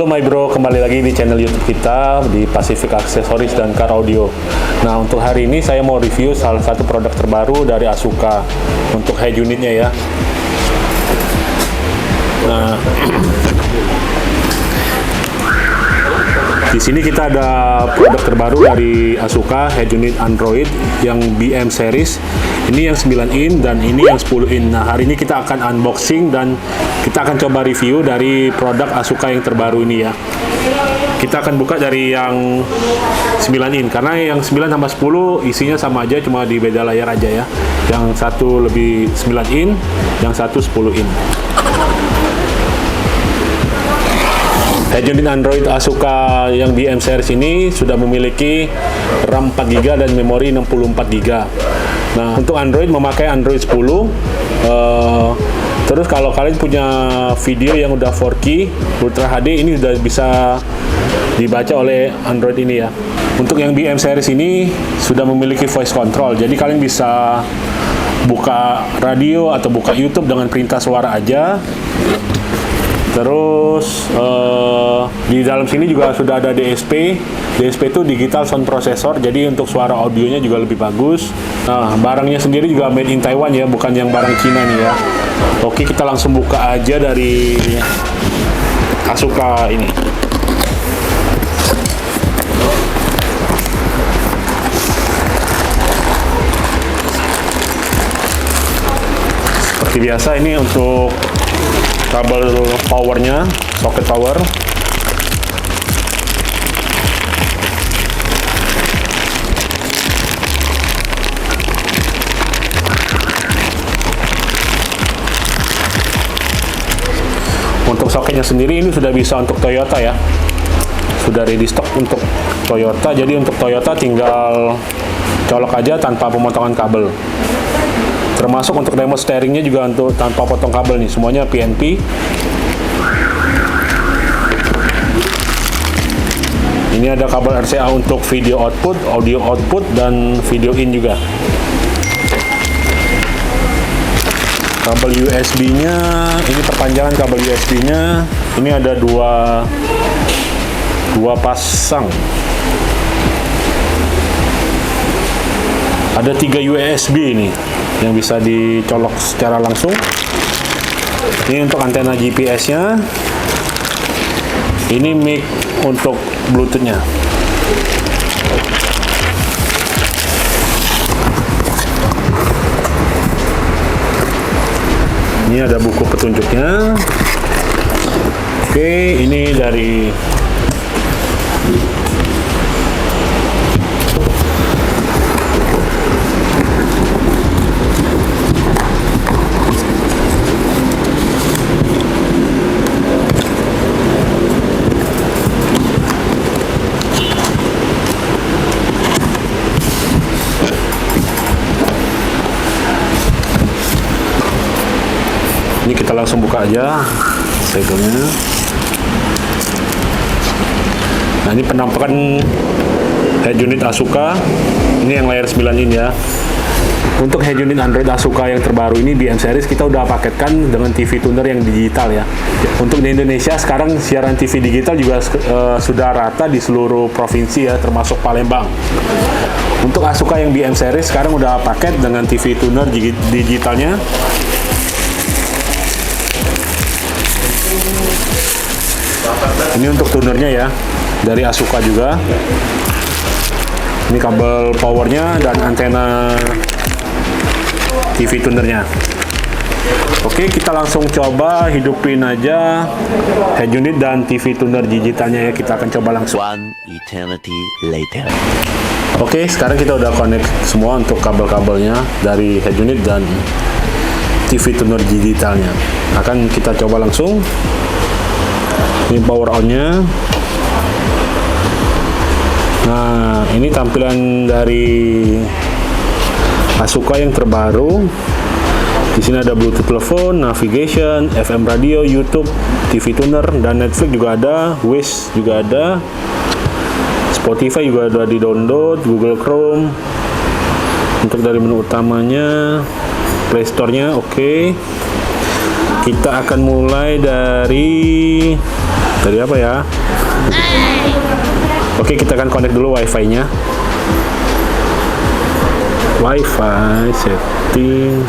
my bro, kembali lagi di channel YouTube kita di Pacific Accessories dan Car Audio. Nah, untuk hari ini saya mau review salah satu produk terbaru dari Asuka untuk head unitnya ya. Nah, di sini kita ada produk terbaru dari Asuka head unit Android yang BM series. Ini yang 9 in dan ini yang 10 in. Nah, hari ini kita akan unboxing dan kita akan coba review dari produk Asuka yang terbaru ini ya. Kita akan buka dari yang 9 in karena yang 9 sama 10 isinya sama aja, cuma di beda layar aja ya. Yang satu lebih 9 in, yang satu 10 in. Head unit Android Asuka yang BM series ini sudah memiliki RAM 4GB dan memori 64GB. Nah, untuk Android memakai Android 10. Terus kalau kalian punya video yang udah 4K Ultra HD, ini sudah bisa dibaca oleh Android ini ya. Untuk yang BM series ini sudah memiliki voice control, jadi kalian bisa buka radio atau buka YouTube dengan perintah suara aja. Terus di dalam sini juga sudah ada DSP. DSP itu Digital Sound Processor, jadi untuk suara audionya juga lebih bagus. Nah, barangnya sendiri juga made in Taiwan ya, bukan yang barang Cina nih ya. Oke, kita langsung buka aja dari Asuka ini. Seperti biasa, ini untuk kabel powernya, soket power. Untuk soketnya sendiri ini sudah bisa untuk Toyota ya, sudah ready stock untuk Toyota. Jadi untuk Toyota tinggal colok aja tanpa pemotongan kabel. Termasuk untuk remote steeringnya juga untuk tanpa potong kabel nih, semuanya PNP. Ini ada kabel RCA untuk video output, audio output, dan video in juga. Kabel USB-nya, ini perpanjangan kabel USB-nya. Ini ada dua pasang. Ada 3 USB ini yang bisa dicolok secara langsung. Ini untuk antena GPS-nya. Ini mic untuk Bluetooth-nya. Ini ada buku petunjuknya. Oke, ini dari ini, kita langsung buka aja segelnya. Nah, ini penampakan head unit Asuka. Ini yang layar 9 in ya. Untuk head unit Android Asuka yang terbaru ini BM series kita udah paketkan dengan TV tuner yang digital ya. Untuk di Indonesia sekarang siaran TV digital juga sudah rata di seluruh provinsi ya, termasuk Palembang. Untuk Asuka yang BM series sekarang udah paket dengan TV tuner digitalnya. Ini untuk tunernya ya, dari Asuka juga. Ini kabel powernya dan antena TV tunernya. Oke, kita langsung coba hidupin aja head unit dan TV tuner digitalnya ya. Kita akan coba langsung. One eternity later. Oke, sekarang kita udah connect semua untuk kabel-kabelnya dari head unit dan TV tuner digitalnya. Akan kita coba langsung. Ini power on-nya. Nah, ini tampilan dari Asuka yang terbaru. Di sini ada Bluetooth telepon, navigation, FM radio, YouTube, TV tuner, dan Netflix juga ada, Wish juga ada, Spotify juga ada di download, Google Chrome. Untuk dari menu utamanya, Play Store-nya oke. Kita akan mulai dari apa ya? Oke, kita akan connect dulu wifi-nya. Wifi setting.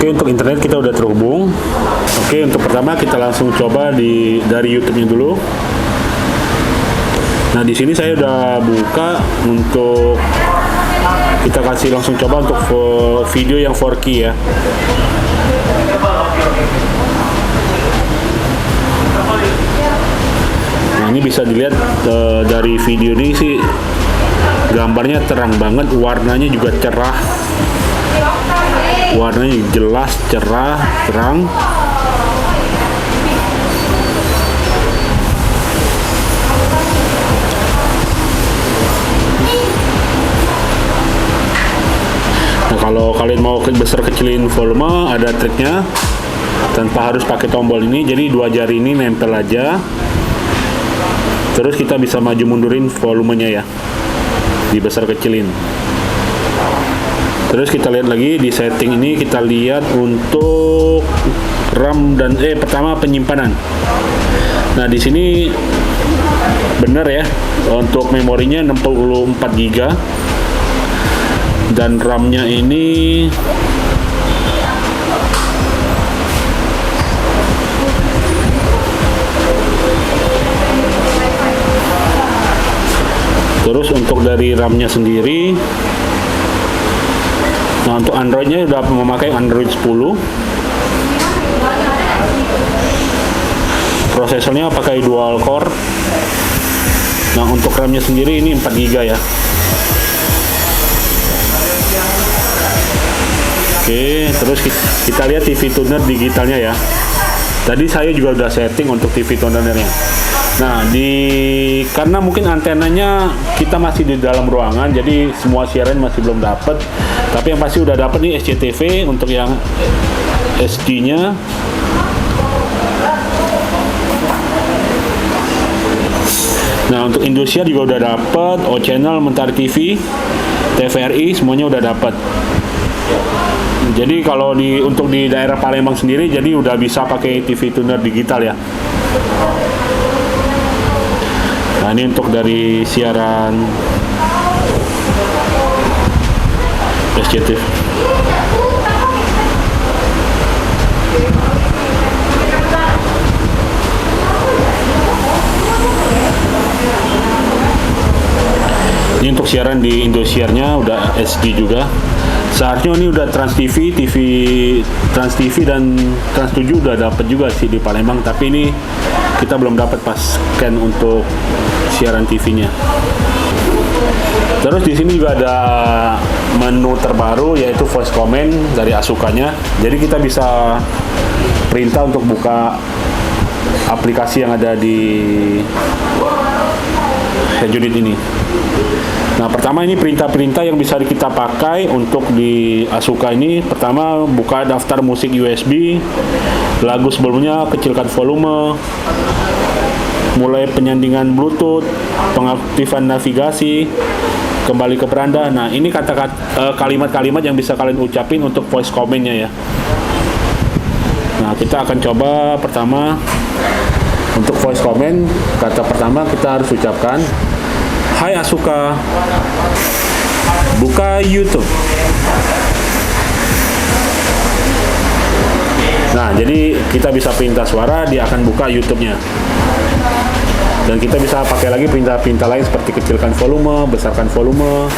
Oke, untuk internet kita udah terhubung. Oke, untuk pertama kita langsung coba dari YouTube-nya dulu. Nah, di sini saya udah buka untuk kita kasih langsung coba untuk video yang 4K ya. Nah, ini bisa dilihat dari video ini sih gambarnya terang banget, warnanya juga cerah. Warnanya jelas, cerah, terang. Nah, kalau kalian mau besar kecilin volume, ada triknya. Tanpa harus pakai tombol ini, jadi dua jari ini nempel aja. Terus kita bisa maju mundurin volumenya ya. Dibesar kecilin. Terus kita lihat lagi di setting ini, kita lihat untuk RAM dan pertama penyimpanan. Nah, di sini benar ya, untuk memorinya 64 GB dan RAM-nya ini terus untuk dari RAM-nya sendiri. Nah, untuk Android-nya udah memakai Android 10. Prosesornya pakai dual core. Nah, untuk RAM-nya sendiri ini 4 GB ya. Oke, terus kita lihat TV tuner digitalnya ya. Tadi saya juga udah setting untuk TV tunernya. Nah, karena mungkin antenanya kita masih di dalam ruangan, jadi semua siaran masih belum dapat. Tapi yang pasti udah dapat nih SCTV untuk yang SD-nya. Nah, untuk Indosiar juga udah dapat, O Channel, Mentari TV, TVRI semuanya udah dapat. Jadi kalau untuk di daerah Palembang sendiri, jadi udah bisa pakai TV tuner digital ya. Nah, ini untuk dari siaran SCTV. Ini untuk siaran di Indosiarnya udah SD juga. Seharusnya ini udah Trans TV, Trans TV dan Trans 7 udah dapat juga sih di Palembang, tapi ini kita belum dapat pas scan untuk siaran TV-nya. Terus di sini juga ada menu terbaru yaitu voice command dari Asuka-nya. Jadi kita bisa perintah untuk buka aplikasi yang ada di head unit ini. Nah, pertama ini perintah-perintah yang bisa kita pakai untuk di Asuka ini. Pertama, buka daftar musik USB, lagu sebelumnya kecilkan volume, mulai penyandingan Bluetooth, pengaktifan navigasi, kembali ke beranda. Nah, ini kata-kata kalimat-kalimat yang bisa kalian ucapin untuk voice command-nya ya. Nah, kita akan coba pertama untuk voice command. Kata pertama kita harus ucapkan, "Hai Asuka, buka YouTube." Nah, jadi kita bisa perintah suara, dia akan buka YouTube-nya. Dan kita bisa pakai lagi perintah-perintah lain seperti kecilkan volume, besarkan volume,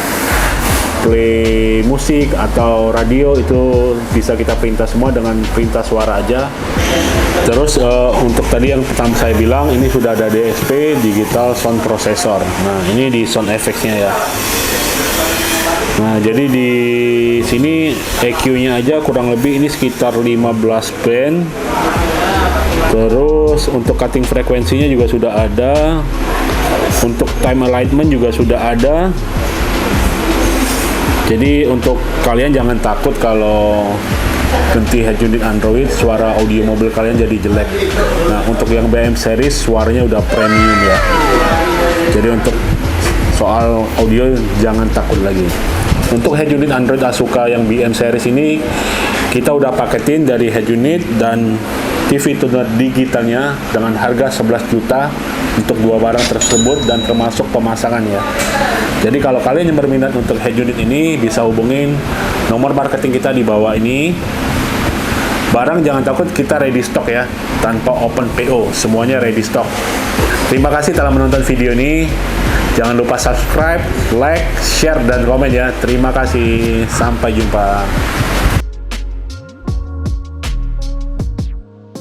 play musik atau radio, itu bisa kita perintah semua dengan perintah suara aja. Terus untuk tadi yang pertama saya bilang, ini sudah ada DSP, Digital Sound Processor. Nah, ini di sound effects-nya ya. Nah, jadi di sini EQ-nya aja kurang lebih ini sekitar 15 band. Terus untuk cutting frekuensinya juga sudah ada. Untuk time alignment juga sudah ada. Jadi untuk kalian jangan takut kalau ganti head unit Android suara audio mobil kalian jadi jelek. Nah, untuk yang BM series suaranya udah premium ya. Jadi untuk soal audio jangan takut lagi. Untuk head unit Android Asuka yang BM series ini kita udah paketin dari head unit dan TV tuner digitalnya dengan harga 11 juta untuk dua barang tersebut dan termasuk pemasangan ya. Jadi kalau kalian yang berminat untuk head unit ini bisa hubungin nomor marketing kita di bawah ini. Barang jangan takut, kita ready stock ya, tanpa open PO, semuanya ready stock. Terima kasih telah menonton video ini. Jangan lupa subscribe, like, share, dan komen ya. Terima kasih. Sampai jumpa.